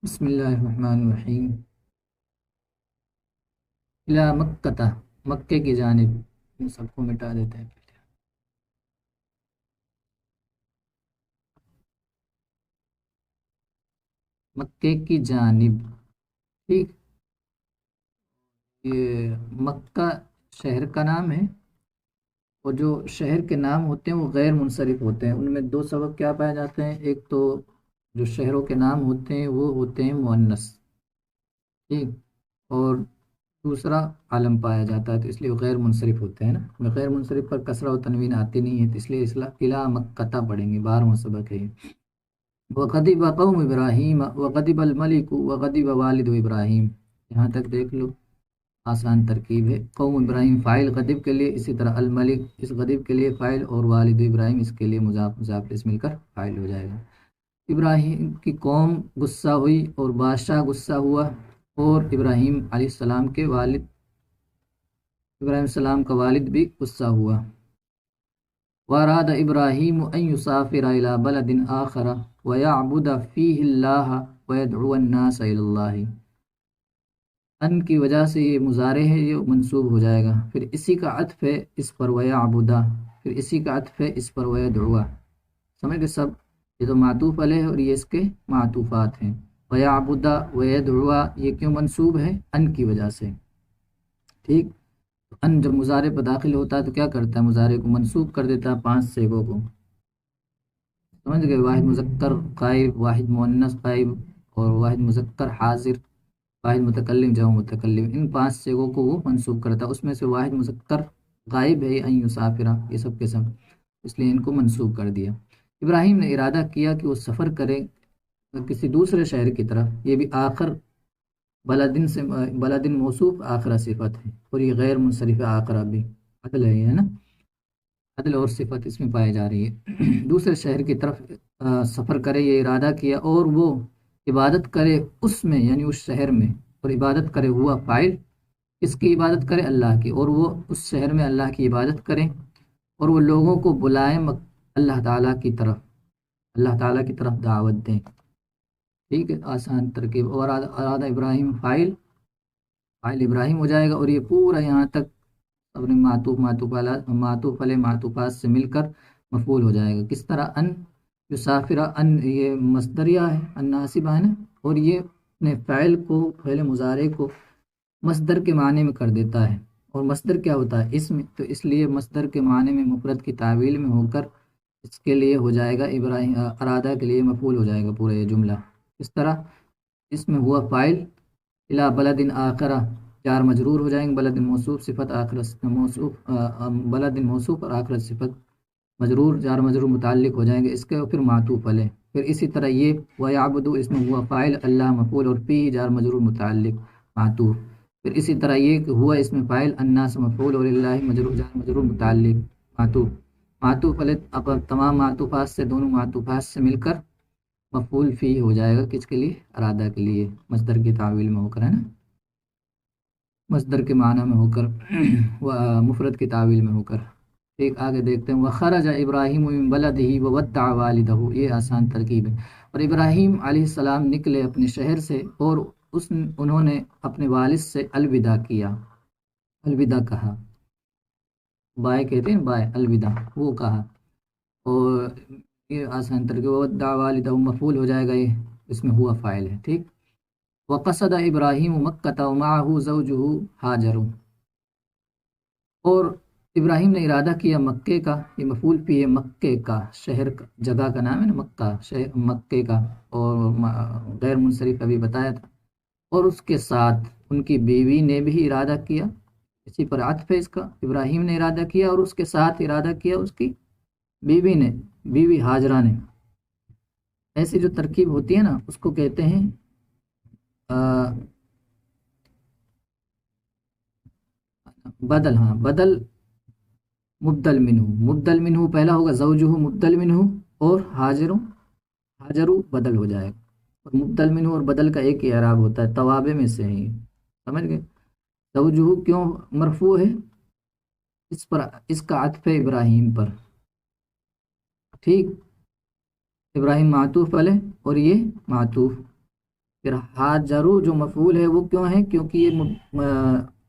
بسم اللہ الرحمن الرحیم۔ الی مکہ، مکے کی جانب، ان سب کو مٹا دیتے ہیں۔ مکے کی جانب، ٹھیک۔ یہ مکہ شہر کا نام ہے، اور جو شہر کے نام ہوتے ہیں وہ غیر منصرف ہوتے ہیں۔ ان میں دو سبب کیا پائے جاتے ہیں؟ ایک تو جو شہروں کے نام ہوتے ہیں وہ ہوتے ہیں مؤنث، ٹھیک، اور دوسرا علم پایا جاتا ہے، تو اس لیے وہ غیر منصرف ہوتے ہیں نا۔ غیر منصرف پر کسرہ و تنوین آتی نہیں ہے، تو اس لیے الا مکہ پڑھیں گے، 12واں سبق ہے یہ۔ وغضب قوم ابراہیم وغضب الملک وغضب والد ابراہیم، یہاں تک دیکھ لو، آسان ترکیب ہے۔ قوم ابراہیم فاعل غضب کے لیے، اسی طرح الملک اس غضب کے لیے فاعل، اور والد ابراہیم اس کے لیے مضاف مضاف اس مل کر فاعل ہو جائے گا۔ ابراہیم کی قوم غصہ ہوئی اور بادشاہ غصہ ہوا، اور ابراہیم علیہ السلام کے والد، ابراہیم السلام کا والد بھی غصہ ہوا۔ واراد ابراہیم ان یسافر الى بلد آخر ویعبد فیہ اللہ ویدعو الناس الی اللہ، ان کی وجہ سے یہ مضارع ہے، یہ منصوب ہو جائے گا، پھر اسی کا عطف ہے اس پر ویعبدا، پھر اسی کا عطف ہے اس پر ویدعو، سمجھ گئے سب؟ یہ تو معطوف علیہ ہے اور یہ اس کے معطوفات ہیں۔ ویعبدا ویدعو یہ کیوں منصوب ہے؟ ان کی وجہ سے، ٹھیک۔ ان جب مضارع پر داخل ہوتا ہے تو کیا کرتا ہے؟ مضارع کو منصوب کر دیتا ہے 5 صیغوں کو، سمجھ گئے؟ واحد مذکر غائب، واحد مؤنث غائب، اور واحد مذکر حاضر، واحد متکلم جمع متکلم، ان 5 صیغوں کو وہ منصوب کرتا ہے۔ اس میں سے واحد مذکر غائب ہے ان یسافرہ، یہ سب کے سب، اس لیے ان کو منصوب کر دیا۔ ابراہیم نے ارادہ کیا کہ وہ سفر کرے کسی دوسرے شہر کی طرف، یہ بھی آخر بلدن سے، بلدن موصوف آخرہ صفت ہے، اور یہ غیر منصرف آخرہ بھی عدل ہے نا، عدل اور صفت اس میں پائی جا رہی ہے۔ دوسرے شہر کی طرف سفر کرے، یہ ارادہ کیا، اور وہ عبادت کرے اس میں، یعنی اس شہر میں، اور عبادت کرے ہوا فاعل، اس کی عبادت کرے اللہ کی، اور وہ اس شہر میں اللہ کی عبادت کریں، اور وہ لوگوں کو بلائیں اللہ تعالیٰ کی طرف، اللہ تعالیٰ کی طرف دعوت دیں، ٹھیک ہے، آسان ترکیب۔ اور ارادہ ابراہیم فاعل، فاعل ابراہیم ہو جائے گا، اور یہ پورا یہاں تک اپنے معطوف علیہ معطوفات سے مل کر مفعول ہو جائے گا۔ کس طرح؟ ان یسافرہ، ان یہ مصدریہ ہے، ان ناصبہ ہے نا، اور یہ اپنے فعل کو، فعل مضارع کو مصدر کے معنی میں کر دیتا ہے، اور مصدر کیا ہوتا ہے؟ اسم، تو اس لیے مصدر کے معنی میں مفرد کی تعویل میں ہو کر اس کے لیے ہو جائے گا ابراہیم، ارادہ کے لیے مفعول ہو جائے گا پورا یہ جملہ۔ اس طرح اس میں ہوا فاعل، الا بلد آخرہ، جار مجرور ہو جائیں گے، بلد موصوف صفت آخرت موصوف، بلد موصوف اور آخرت صفت مجرور، جار مجرور متعلق ہو جائیں گے اس کے، اور پھر معطوف علیہ، پھر اسی طرح یہ وَيَعْبُدُ اس میں ہوا فاعل، اللہ مفعول، اور فی جار مجرور متعلق معطوف، پھر اسی طرح یہ کہ ہوا اس میں فاعل، الناس مفعول، اور اللہ مجرور جار مجرور متعلق معطوف، معطوف علیہ اب تمام معطوفات سے، دونوں معطوفات سے مل کر مفعول فی ہو جائے گا، کس کے لیے؟ ارادہ کے لیے، مصدر کی تعویل میں ہو کر، ہے نا، مصدر کے معنی میں ہو کر مفرد کی تعویل میں ہو کر، ایک آگے دیکھتے ہیں۔ وَخَرَجَ إِبْرَاهِيمُ مِنْ بَلَدِهِ وَوَدَّعَ وَالِدَهُ، یہ آسان ترکیب ہے۔ اور ابراہیم علیہ السلام نکلے اپنے شہر سے، اور انہوں نے اپنے والد سے الوداع کیا، الوداع کہا، بائے کہتے ہیں، بائے، الوداع وہ کہا، اور یہ آسان ترکیب، وَوَدَّعَ وَالِدَهُ مفعول ہو جائے گا، یہ اس میں ہوا فاعل ہے، ٹھیک۔ وقصد ابراہیم مکہ ومعہ زوجہ ہاجر، اور ابراہیم نے ارادہ کیا مکے کا، یہ مفعول بھی ہے، مکے کا شہر کا، جگہ کا نام ہے نا مکہ، شہر مکے کا، اور غیر منصرف ابھی بتایا تھا، اور اس کے ساتھ ان کی بیوی نے بھی ارادہ کیا، اسی پر عطف ہے اس کا، ابراہیم نے ارادہ کیا اور اس کے ساتھ ارادہ کیا اس کی بیوی نے، بیوی ہاجرہ نے۔ ایسی جو ترکیب ہوتی ہے نا اس کو کہتے ہیں بدل، ہاں بدل، مبدل منہ، مبدل منہ پہلا ہوگا زوجہ مبدل منہ، اور ہاجرو بدل ہو جائے گا، اور مبدل منہ اور بدل کا ایک ہی اعراب ہوتا ہے، توابع میں سے ہی، سمجھ گئے؟ زوجہ کیوں مرفوع ہے؟ اس پر، اس کا عطف ہے ابراہیم پر، ٹھیک، ابراہیم معطوف علیہ اور یہ معطوف، پھر ہاجرو جو مفعول ہے وہ کیوں ہے؟ کیونکہ یہ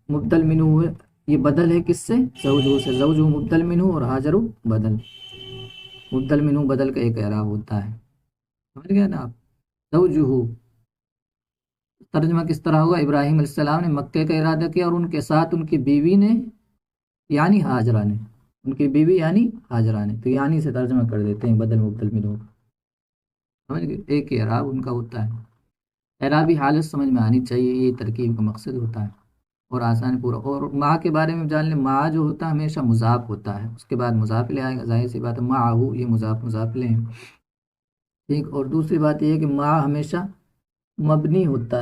مبدل منہو ہے، یہ بدل ہے کس سے؟ زوجو سے، زوجو مبدل منہو اور ہاجرو بدل، مبدل منہو بدل کا ایک اعراب ہوتا ہے، سمجھ گئے نا آپ؟ زوجہو ترجمہ کس طرح ہوگا؟ ابراہیم علیہ السلام نے مکے کا ارادہ کیا اور ان کے ساتھ ان کی بیوی نے، یعنی ہاجرہ نے، ان کی بیوی یعنی ہاجرہ نے، تو یعنی سے ترجمہ کر دیتے ہیں بدل مبدل منہو، سمجھ گئے؟ ایک ہی اعراب ان کا ہوتا ہے، اعرابی حالت سمجھ میں آنی چاہیے، یہ ترکیب کا مقصد ہوتا ہے، اور آسان پورا۔ اور ماں کے بارے میں جان لیں، ماں جو ہوتا ہے ہمیشہ مضاف ہوتا ہے، اس کے بعد مضاف لے آئے گا، ظاہر سی بات ہے، معہو یہ مضاف لے ہیں، ٹھیک۔ اور دوسری بات یہ ہے کہ ماں ہمیشہ مبنی ہوتا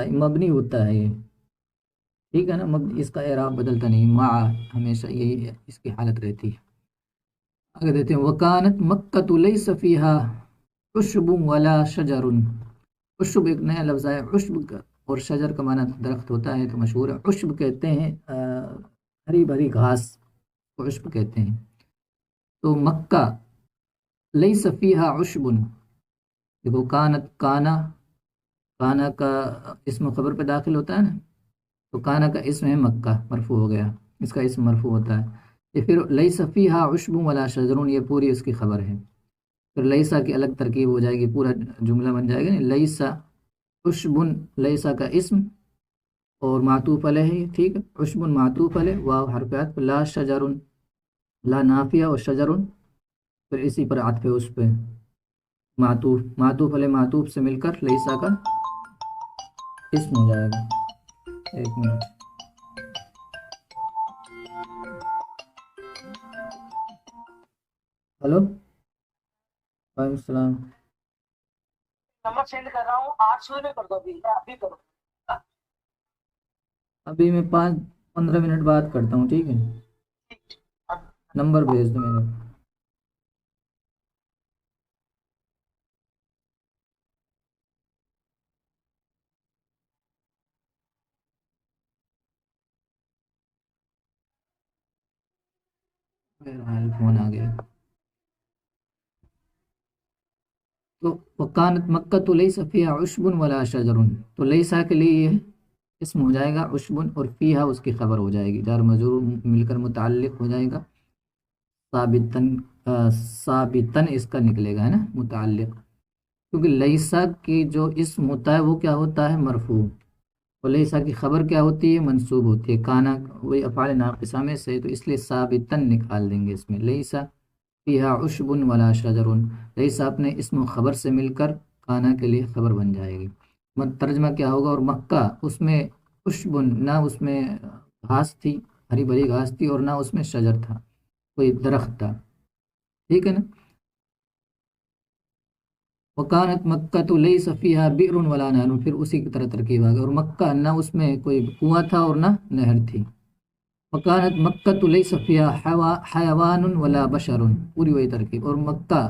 ہے یہ، ٹھیک ہے نا، مبنی، اس کا اعراب بدلتا نہیں، ماں ہمیشہ یہی ہے، اس کی حالت رہتی ہے۔ اگر دیتے ہیں وکانت مکۃ لیس فیہا عشب ولا شجر، عشب ایک نیا لفظ ہے، عشب کا اور شجر کا معنی درخت ہوتا ہے تو مشہور ہے، عشب کہتے ہیں ہری بھری گھاس کو عشب کہتے ہیں۔ تو مکہ لیس فیہا عشب، دیکھو کانت، کانا کا اسم خبر پہ داخل ہوتا ہے نا، تو کانا کا اسم ہے مکہ، مرفوع ہو گیا، اس کا اسم مرفوع ہوتا ہے، یہ پھر لیس فیہا عشب ولا شجر، یہ پوری اس کی خبر ہے، پھر لیسا کی الگ ترکیب ہو جائے گی، پورا جملہ بن جائے گا، لیسا عشبن، لیسا کا اسم اور معطوف علیہ ہے، ٹھیک ہے، عشبن معطوف علیہ، واو حرف عطف، لا شجرن، لا نافیہ اور شجرن پھر اسی پر عطف ہے، اس پہ معطوف علیہ معطوف سے مل کر لیسا کا اسم ہو جائے گا۔ ایک منٹ، ہلو، وعلیکم السلام، نمبر سینڈ کر رہا ہوں، 800 میں کر دو، ابھی کرو۔ ابھی میں 5-15 منٹ بعد کرتا ہوں، ٹھیک ہے، نمبر بھیج دو میرے، فون آ گیا۔ تو وکانت مکہ تو لیس فیہا عشب ولا شجر، تو لیسا کے لیے یہ اسم ہو جائے گا عشب، اور فیہا اس کی خبر ہو جائے گی، جار مجرور مل کر متعلق ہو جائے گا، ثابتن، ثابتن اس کا نکلے گا، ہے نا، متعلق، کیونکہ لیسا کی جو اسم ہوتا ہے وہ کیا ہوتا ہے؟ مرفوع، اور لیسا کی خبر کیا ہوتی ہے؟ منصوب ہوتی ہے، کانا وہی افعال ناقصہ میں سے، تو اس لیے ثابتن نکال دیں گے اس میں، لیسا فیہا عشب ولا شجر، لیسا اپنے اسم و خبر سے مل کر کانا کے لیے خبر بن جائے گی، ترجمہ کیا ہوگا؟ اور مکہ اس میں عشب، نہ اس میں گھاس تھی، ہری بھری گھاس تھی، اور نہ اس میں شجر تھا، کوئی درخت تھا، ٹھیک ہے نا۔ وکانت مکہ تو لیس فیہا بئر ولا نہر، پھر اسی کی طرح ترکیب آ گئی، اور مکہ نہ اس میں کوئی کنواں تھا اور نہ نہر تھی، وکانت مکہ تو لیس فیہا حیوان ولا بشر، پوری وہی ترکیب، اور مکہ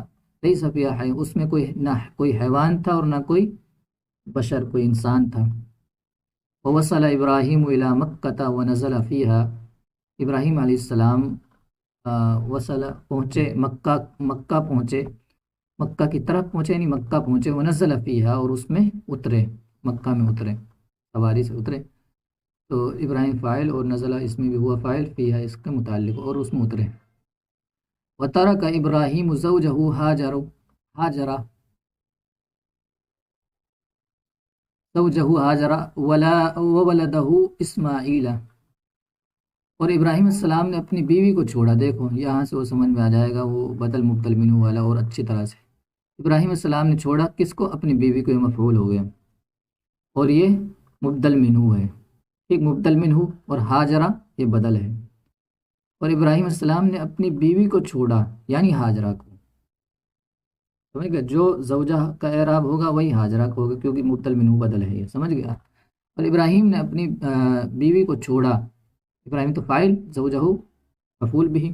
لیس فیہا اس میں نہ کوئی حیوان تھا اور نہ کوئی بشر، کوئی انسان تھا۔ ووصل ابراہیم الی مکہ ونزل فیہا، ابراہیم علیہ السلام وصل پہنچے، مکہ پہنچے، مکہ کی طرف پہنچے، یعنی مکہ پہنچے، ونزل فیہا اور اس میں اترے، مکہ میں اترے، سواری سے اترے، تو ابراہیم فاعل اور نزلہ اس میں بھی ہوا فاعل، فیہا اس کے متعلق، اور اس میں اترے۔ وترک ابراہیم زوجہ ہاجرہ زوجہ ہاجرہ وولدہ اسماعیل، اور ابراہیم السلام نے اپنی بیوی کو چھوڑا، دیکھو یہاں سے وہ سمجھ میں آ جائے گا، وہ بدل مبدل منہ والا، اور اچھی طرح سے ابراہیم السلام نے چھوڑا کس کو؟ اپنی بیوی کو، یہ مفعول ہو گیا، اور یہ مبدل منہ ہے، ٹھیک، مبدل منہ، اور ہاجرہ یہ بدل ہے، اور ابراہیم السلام نے اپنی بیوی کو چھوڑا یعنی ہاجرہ کو، سمجھ گیا؟ جو زوجہ کا اعراب ہوگا وہی ہاجرہ کا ہوگا، کیونکہ مبدل منہ بدل ہے، یہ سمجھ گیا؟ اور ابراہیم نے اپنی بیوی کو چھوڑا، ابراہیم تو فاعل، زوجہ مفعول بھی،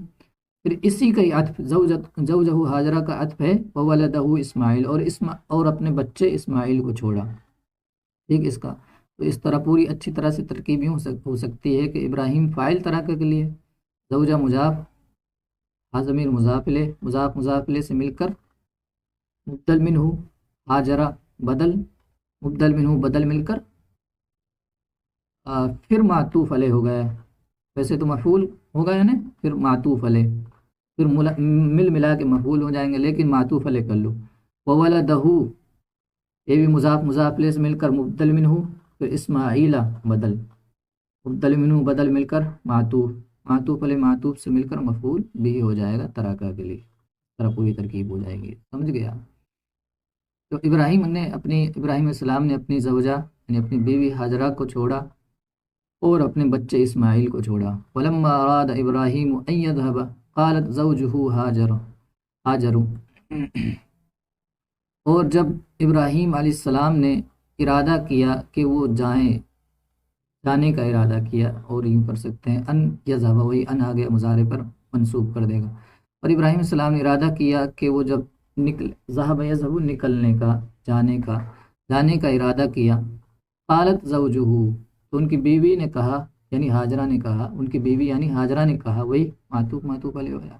پھر اسی کا ہی عطف زوجہ ہاجرہ کا عطف ہے، وولدہ اسماعیل، اور اپنے بچے اسماعیل کو چھوڑا، ٹھیک، اس کا تو اس طرح پوری اچھی طرح سے ترکیب یوں ہو سکتی ہے کہ ابراہیم فاعل طرح کے لیے، زوجہ مضاف، ضمیر مضاف الیہ سے مل کر مبدل منہ، ہاجرہ بدل، مبدل منہ بدل مل کر پھر معطوف علیہ ہو گیا، ویسے تو مفعول ہوگا یعنی پھر معطوف علیہ، پھر مل ملا کے مفعول ہو جائیں گے، لیکن معطوف علیہ کر لو۔ وولدہ، یہ بھی مضاف مضاف الیہ سے مل کر مبدل منہ، پھر اسماعیل بدل، مبدل منہ بدل مل کر معطوف، معطوف علیہ معطوف سے مل کر مفعول بھی ہو جائے گا تراکا کے لیے، طرح پوری ترکیب ہو جائے گی، سمجھ گیا؟ تو ابراہیم علیہ السلام نے اپنی زوجہ یعنی اپنی بیوی ہاجرہ کو چھوڑا اور اپنے بچے اسماعیل کو چھوڑا۔ ولما اراد ابراہیم ان يذهب قالت زوجه ہاجر، اور جب ابراہیم علیہ السلام نے ارادہ کیا کہ وہ جانے کا ارادہ کیا، اور یوں کر سکتے ہیں ان یذهب، وہی ان آگے مضارع پر منصوب کر دے گا، اور ابراہیم علیہ السلام نے ارادہ کیا کہ وہ جب ذهب یذهب نکلنے کا، جانے کا ارادہ کیا، قالت زوجہ، تو ان کی بیوی نے کہا یعنی ہاجرہ نے کہا، ان کی بیوی یعنی ہاجرہ نے کہا، وہی معطوف علیہ ہوا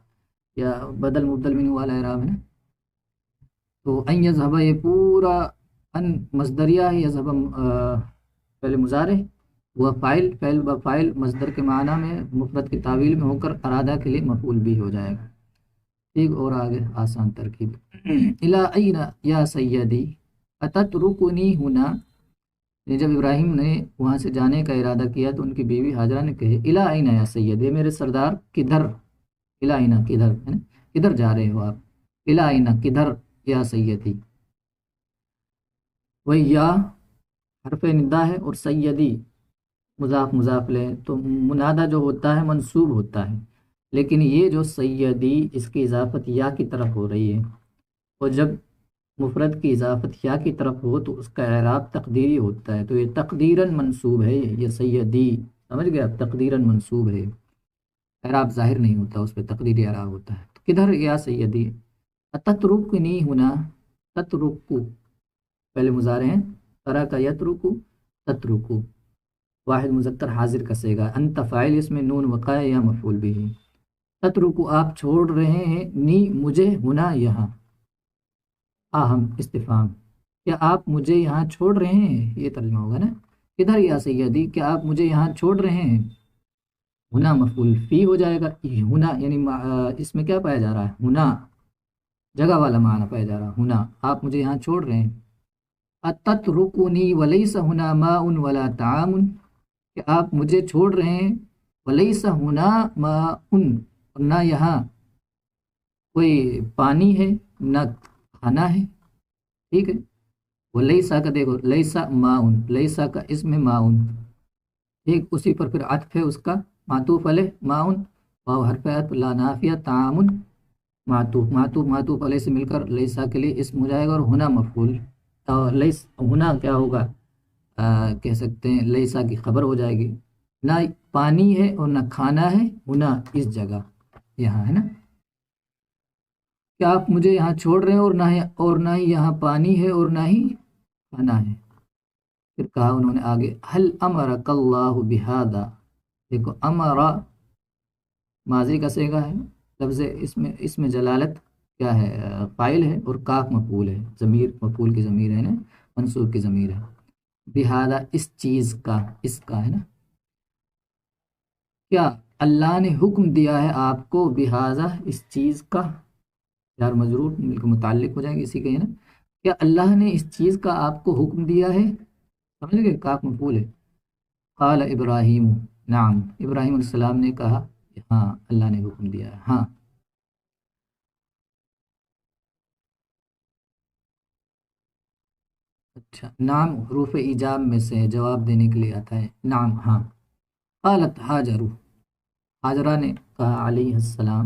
یا بدل مبدل منہ والا اعراب ہے نا۔ تو ان یذهب یہ پورا ان مصدریہ ہے، یذهب پہلے مضارع وہ فاعل بفاعل مصدر کے معنی میں مفرد کی تعویل میں ہو کر ارادہ کے لیے مفعول بھی ہو جائے گا، ٹھیک۔ اور آگے آسان ترکیب، الی این یا سیدی اتترکنی ہنا، جب ابراہیم نے وہاں سے جانے کا ارادہ کیا تو ان کی بیوی ہاجرہ نے کہے الی این یا سیدی، میرے سردار کدھر، الی این کدھر ہے نا، کدھر جا رہے ہو آپ، الی این کدھر یا سیدی، وہی یا حرف ندا ہے اور سیدی مضاف مضاف لے، تو منادہ جو ہوتا ہے منصوب ہوتا ہے، لیکن یہ جو سیدی اس کی اضافت یا کی طرف ہو رہی ہے، اور جب مفرد کی اضافت یا کی طرف ہو تو اس کا اعراب تقدیری ہوتا ہے، تو یہ تقدیراً منصوب ہے، یہ سیدی، سمجھ گیا، تقدیراً منصوب ہے، اعراب ظاہر نہیں ہوتا، اس پہ تقدیری اعراب ہوتا ہے۔ تو کدھر یا سیدی، اتترکنی ہونا، تترکو پہلے مضارع ہیں، ترک یترکو، تترکو واحد مذکر حاضر کا صیغہ، انت فاعل اس میں نون وقع یا مفعول بھی ہے، تترکو آپ چھوڑ رہے ہیں، نی مجھے، ہونا یہاں، آہم استفہام، کیا آپ مجھے یہاں چھوڑ رہے ہیں، یہ ترجمہ ہوگا نا، کدھر یا سیدی، کیا آپ مجھے یہاں چھوڑ رہے ہیں، ہونا مفعول فی ہو جائے گا، ہونا یعنی اس میں کیا پایا جا رہا ہے، ہونا جگہ والا معنی پایا جا رہا ہے، ہونا آپ مجھے یہاں چھوڑ رہے ہیں۔ اتترکونی ولیس ہونا ماء ولا طعام، کہ آپ مجھے چھوڑ رہے ہیں، ولیس ہونا ماء، اور نہ یہاں کوئی پانی ہے نہ کھانا ہے، ٹھیک ہے۔ وہ لیسا کا دیکھو، لیسا ماؤن، لیسا کا اسم ماؤن، ٹھیک، اسی پر پھر عطف ہے اس کا معطوف علیہ ماؤن، واو حرف عطف، لا نافیہ، تعامن معطوف علیہ سے مل کر لیسا کے لیے اسم ہو جائے گا، اور ہونا مفعول، اور لیس ہونا کیا ہوگا، کہہ سکتے ہیں لیسا کی خبر ہو جائے گی، نہ پانی ہے اور نہ کھانا ہے، ہونا اس جگہ یہاں ہے نا، کہ آپ مجھے یہاں چھوڑ رہے ہیں، اور نہ ہی یہاں پانی ہے اور نہ ہی کھانا ہے۔ پھر کہا انہوں نے آگے، حل امرک اللہ بہذا، دیکھو امرا ماضی کا صیغہ ہے، لفظ اس میں جلالت کیا ہے، فاعل ہے، اور کاف مفعول ہے، ضمیر مفعول کی ضمیر ہے نا، منصوب کی ضمیر ہے، بہذا اس چیز کا، اس کا ہے نا، کیا اللہ نے حکم دیا ہے آپ کو، بہذا اس چیز کا، یار مجرور مل کے متعلق ہو جائے گی اسی کے، ہے نا، کیا اللہ نے اس چیز کا آپ کو حکم دیا ہے، سمجھ گئے، کاف مفعول ہے۔ قال ابراہیم، نعم، ابراہیم علیہ السلام نے کہا ہاں اللہ نے حکم دیا ہے، ہاں۔ اچھا، نعم حروف ایجاب میں سے ہے، جواب دینے کے لیے آتا ہے، نعم ہاں۔ قالت ہاجر، ہاجرہ نے کہا علیہ السلام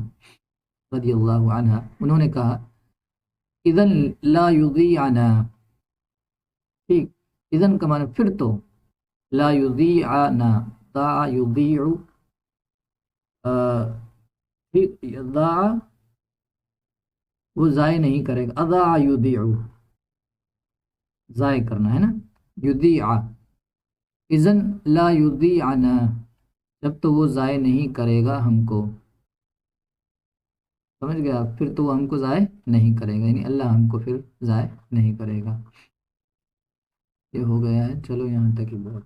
رضی اللہ عنہ، انہوں نے کہا اذن لا یضیعنا، ٹھیک، اذن کا معنی پھر تو، لا یضیعنا، ضاع یضیع، ٹھیک، ضاع وہ ضائع نہیں کرے گا، اضاع یضیع ضائع کرنا ہے نا، یضیع، اذن لا یضیعنا جب تو وہ ضائع نہیں کرے گا ہم کو، سمجھ گیا، پھر تو وہ ہم کو ضائع نہیں کرے گا، یعنی اللہ ہم کو پھر ضائع نہیں کرے گا۔ یہ ہو گیا ہے، چلو یہاں تک ہی بہت